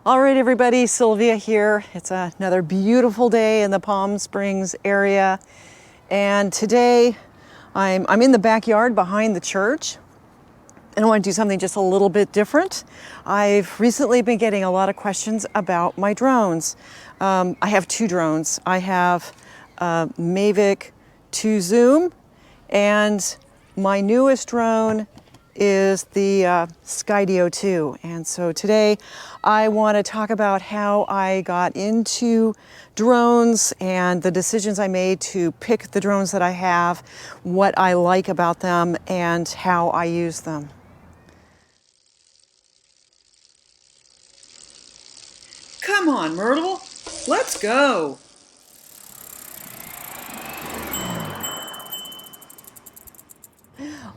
All right, everybody, Sylvia here. It's another beautiful day in the Palm Springs area. And today I'm in the backyard behind the church. And I want to do something just a little bit different. I've recently been getting a lot of questions about my drones. I have two drones. I have a Mavic 2 Zoom, and my newest drone is the Skydio 2. And so today I want to talk about how I got into drones and the decisions I made to pick the drones that I have, what I like about them, and how I use them. Come on, Myrtle, let's go.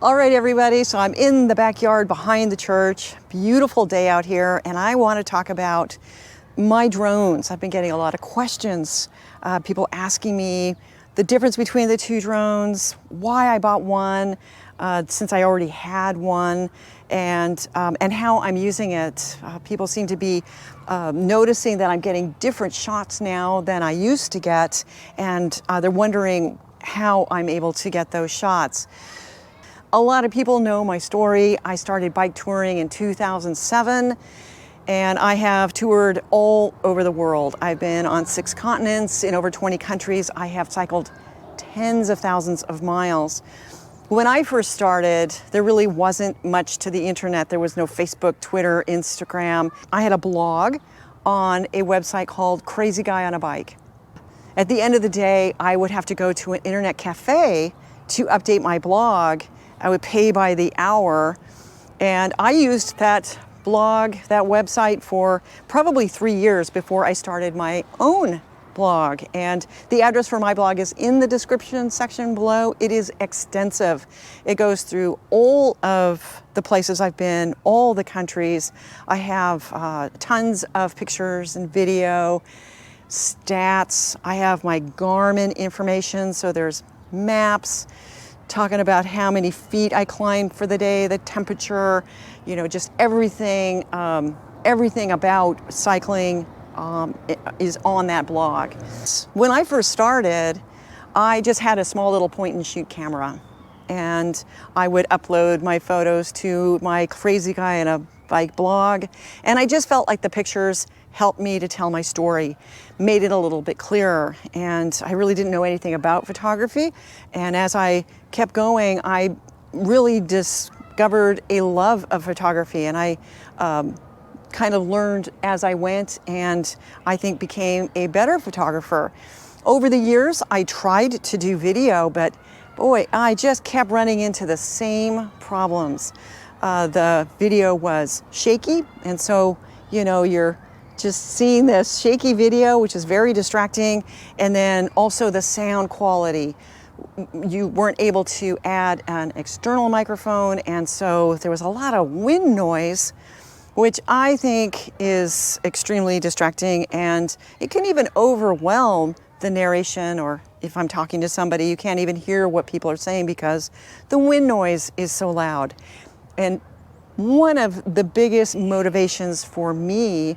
All right, everybody, so I'm in the backyard behind the church. Beautiful day out here, and I want to talk about my drones. I've been getting a lot of questions, people asking me the difference between the two drones, why I bought one, since I already had one, and how I'm using it. People seem to be noticing that I'm getting different shots now than I used to get, and they're wondering how I'm able to get those shots. A lot of people know my story. I started bike touring in 2007, and I have toured all over the world. I've been on 6 continents in over 20 countries. I have cycled tens of thousands of miles. When I first started, there really wasn't much to the internet. There was no Facebook, Twitter, Instagram. I had a blog on a website called Crazy Guy on a Bike. At the end of the day, I would have to go to an internet cafe to update my blog. I would pay by the hour, and I used that blog, that website, for probably 3 years before I started my own blog. And the address for my blog is in the description section below. It is extensive. It goes through all of the places I've been, all the countries. I have tons of pictures and video, stats. I have my Garmin information, so there's maps talking about how many feet I climbed for the day, the temperature, just everything, everything about cycling is on that blog. When I first started, I just had a small little point and shoot camera, and I would upload my photos to my Crazy Guy on a Bike blog, and I just felt like the pictures helped me to tell my story, made it a little bit clearer. And I really didn't know anything about photography. And as I kept going, I really discovered a love of photography, and I kind of learned as I went, and I think became a better photographer. Over the years, I tried to do video, but boy, I just kept running into the same problems. The video was shaky, and so, you're just seeing this shaky video, which is very distracting, and then also the sound quality. You weren't able to add an external microphone, and so there was a lot of wind noise, which I think is extremely distracting, and it can even overwhelm the narration, or if I'm talking to somebody, you can't even hear what people are saying because the wind noise is so loud. And one of the biggest motivations for me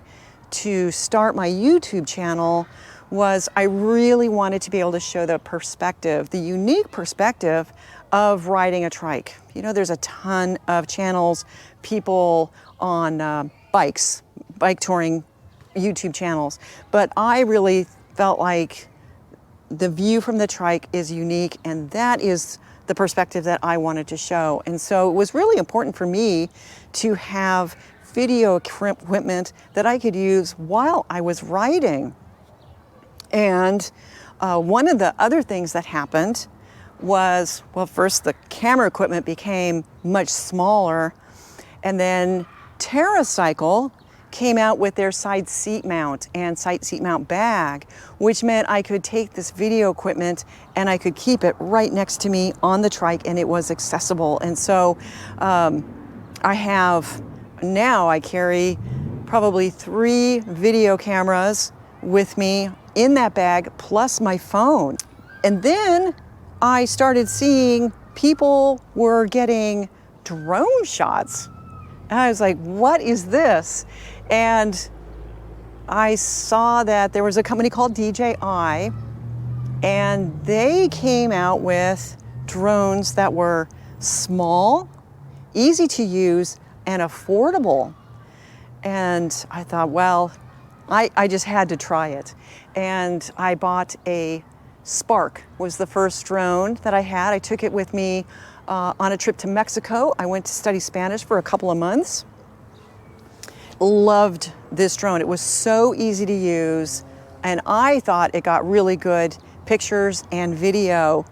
to start my YouTube channel was I really wanted to be able to show the perspective, the unique perspective of riding a trike. There's a ton of channels, people on bikes, bike touring YouTube channels, but I really felt like the view from the trike is unique, and that is the perspective that I wanted to show. And so it was really important for me to have video equipment that I could use while I was riding. And one of the other things that happened was, well, first the camera equipment became much smaller, and then TerraCycle came out with their side seat mount and side seat mount bag, which meant I could take this video equipment and I could keep it right next to me on the trike, and it was accessible. And so I carry probably 3 video cameras with me in that bag, plus my phone. And then I started seeing people were getting drone shots. And I was like, what is this? And I saw that there was a company called DJI, and they came out with drones that were small, easy to use, and affordable. And I thought, well, I just had to try it. And I bought a Spark, was the first drone that I had. I took it with me on a trip to Mexico. I went to study Spanish for a couple of months. Loved this drone. It was so easy to use, and I thought it got really good pictures and video.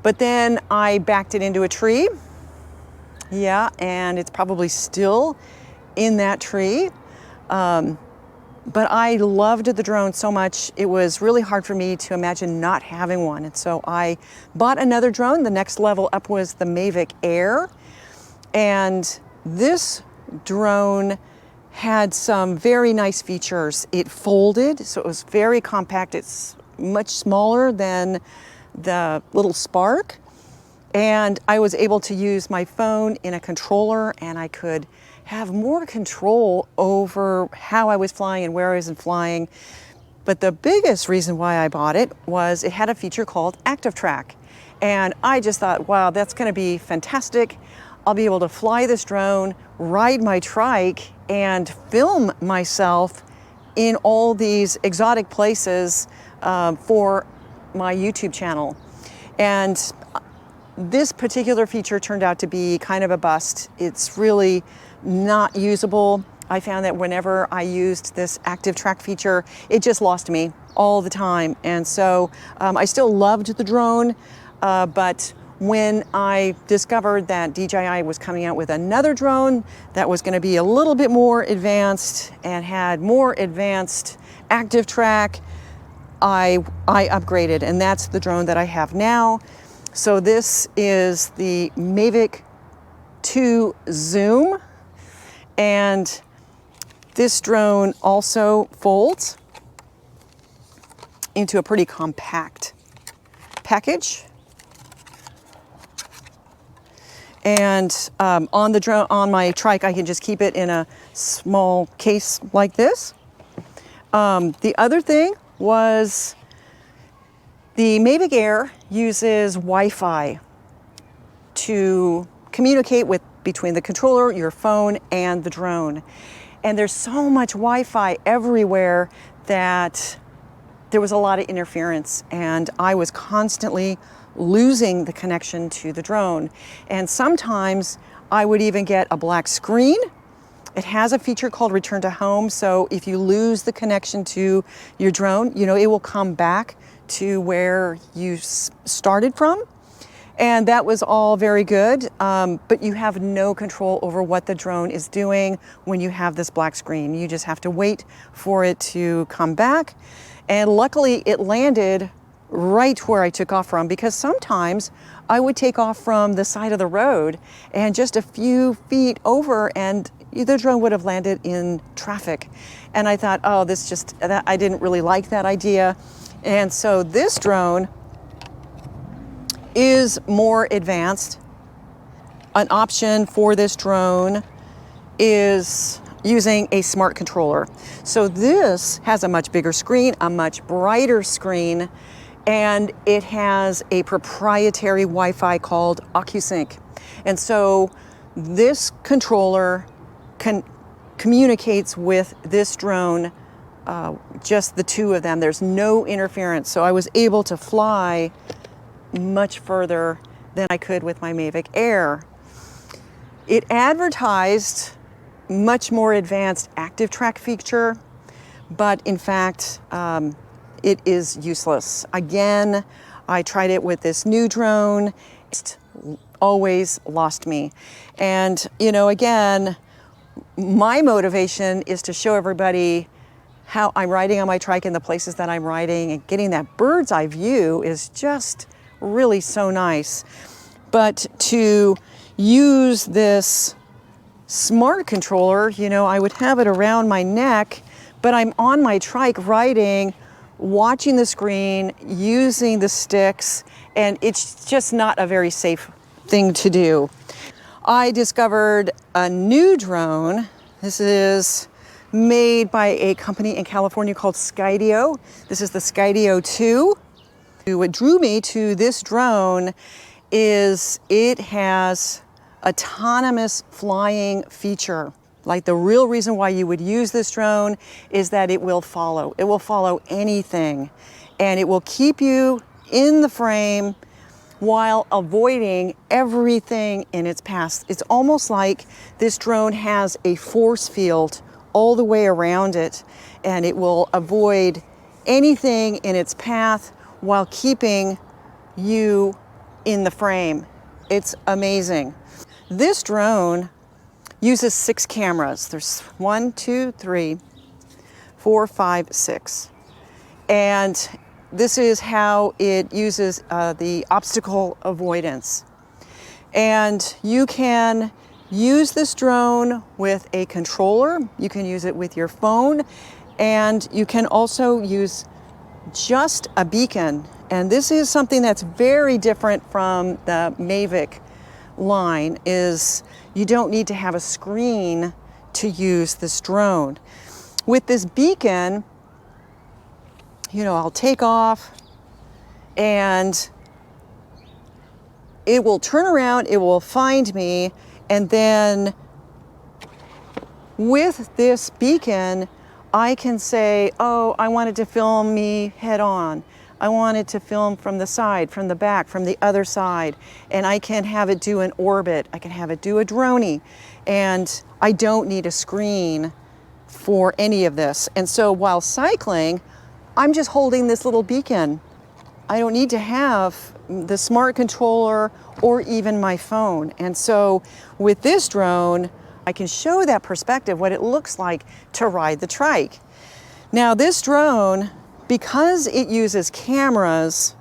But then I backed it into a tree. Yeah, and it's probably still in that tree. But I loved the drone so much, it was really hard for me to imagine not having one. And so I bought another drone. The next level up was the Mavic Air. And this drone had some very nice features. It folded, so it was very compact. It's much smaller than the little Spark. And I was able to use my phone in a controller, and I could have more control over how I was flying and where I was flying. But the biggest reason why I bought it was it had a feature called Active Track. And I just thought, wow, that's gonna be fantastic. I'll be able to fly this drone, ride my trike, and film myself in all these exotic places for my YouTube channel. And this particular feature turned out to be kind of a bust. It's really not usable. I found that whenever I used this active track feature, it just lost me all the time. And so I still loved the drone, but when I discovered that DJI was coming out with another drone that was going to be a little bit more advanced and had more advanced active track, I upgraded, and that's the drone that I have now. So this is the Mavic 2 Zoom, and this drone also folds into a pretty compact package. And on the drone, on my trike, I can just keep it in a small case like this. The other thing was the Mavic Air uses Wi-Fi to communicate between the controller, your phone, and the drone. And there's so much Wi-Fi everywhere that there was a lot of interference, and I was constantly losing the connection to the drone. And sometimes I would even get a black screen. It has a feature called Return to Home, so if you lose the connection to your drone, it will come back to where you started from. And that was all very good, but you have no control over what the drone is doing when you have this black screen. You just have to wait for it to come back. And luckily it landed right where I took off from, because sometimes I would take off from the side of the road and just a few feet over and the drone would have landed in traffic. And I thought, oh, I didn't really like that idea. And so this drone is more advanced. An option for this drone is using a smart controller. So this has a much bigger screen, a much brighter screen, and it has a proprietary Wi-Fi called OcuSync. And so this controller communicates with this drone, just the two of them. There's no interference. So I was able to fly much further than I could with my Mavic Air. It advertised much more advanced active track feature, but in fact, it is useless. Again, I tried it with this new drone. It always lost me. And again, my motivation is to show everybody how I'm riding on my trike in the places that I'm riding, and getting that bird's eye view is just really so nice. But to use this smart controller, I would have it around my neck, but I'm on my trike riding, watching the screen, using the sticks, and it's just not a very safe thing to do. I discovered a new drone. This is made by a company in California called Skydio. This is the Skydio 2. What drew me to this drone is it has autonomous flying feature. Like, the real reason why you would use this drone is that it will follow. It will follow anything, and it will keep you in the frame while avoiding everything in its path. It's almost like this drone has a force field all the way around it, and it will avoid anything in its path while keeping you in the frame. It's amazing. This drone uses 6 cameras. There's 1, 2, 3, 4, 5, 6. And this is how it uses the obstacle avoidance. And you can use this drone with a controller. You can use it with your phone, and you can also use just a beacon. And this is something that's very different from the Mavic line, is you don't need to have a screen to use this drone. With this beacon, you know, I'll take off and it will turn around, it will find me, and then with this beacon, I can say, oh, I wanted to film me head on. I wanted to film from the side, from the back, from the other side, and I can have it do an orbit. I can have it do a droney, and I don't need a screen for any of this. And so while cycling, I'm just holding this little beacon. I don't need to have the smart controller or even my phone. And so with this drone, I can show that perspective, what it looks like to ride the trike. Now this drone, because it uses cameras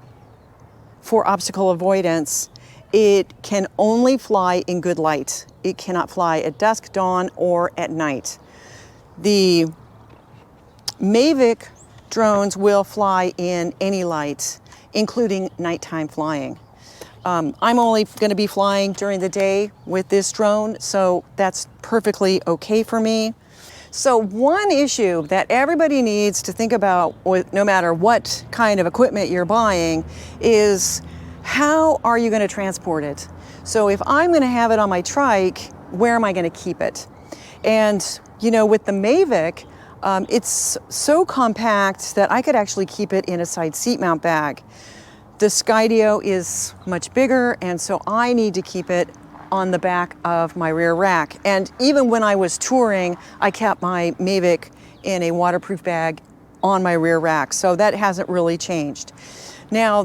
for obstacle avoidance, it can only fly in good light. It cannot fly at dusk, dawn, or at night. The Mavic drones will fly in any light, including nighttime flying. I'm only going to be flying during the day with this drone, so that's perfectly okay for me. So one issue that everybody needs to think about, no matter what kind of equipment you're buying, is how are you going to transport it? So if I'm going to have it on my trike, where am I going to keep it? And you know, with the Mavic, it's so compact that I could actually keep it in a side seat mount bag. The Skydio is much bigger, and so I need to keep it on the back of my rear rack. And even when I was touring, I kept my Mavic in a waterproof bag on my rear rack, so that hasn't really changed. Now,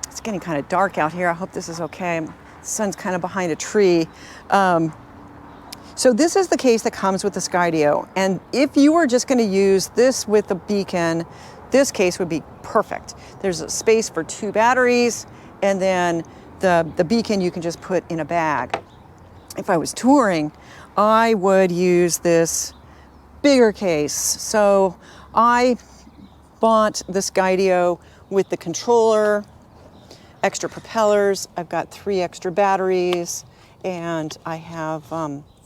it's getting kind of dark out here. I hope this is okay. The sun's kind of behind a tree. So this is the case that comes with the Skydio. And if you were just going to use this with the beacon, this case would be perfect. There's a space for 2 batteries, and then the beacon you can just put in a bag. If I was touring, I would use this bigger case. So I bought the Skydio with the controller, extra propellers. I've got 3 extra batteries, and I have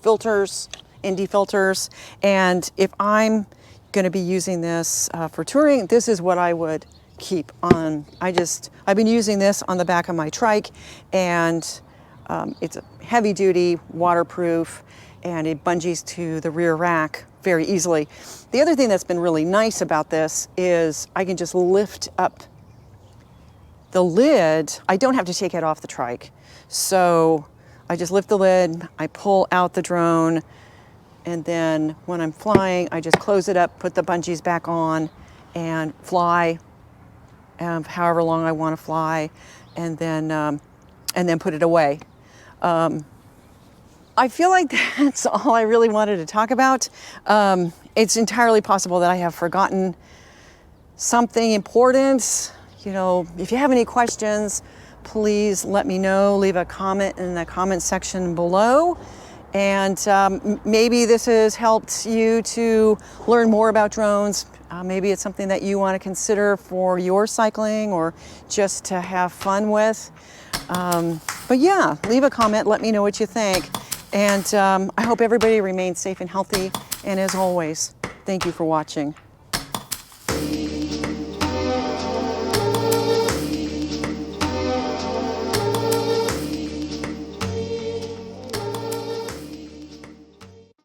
filters, ND filters. And if I'm going to be using this for touring, this is what I would keep on. I've been using this on the back of my trike, and it's a heavy duty, waterproof, and it bungees to the rear rack very easily. The other thing that's been really nice about this is I can just lift up the lid. I don't have to take it off the trike. So I just lift the lid, I pull out the drone, and then when I'm flying, I just close it up, put the bungees back on, and fly however long I want to fly, and then put it away. I feel like that's all I really wanted to talk about. It's entirely possible that I have forgotten something important. You know, if you have any questions, please let me know. Leave a comment in the comment section below. And maybe this has helped you to learn more about drones. Maybe it's something that you want to consider for your cycling or just to have fun with. But yeah, leave a comment. Let me know what you think. And I hope everybody remains safe and healthy. And as always, thank you for watching.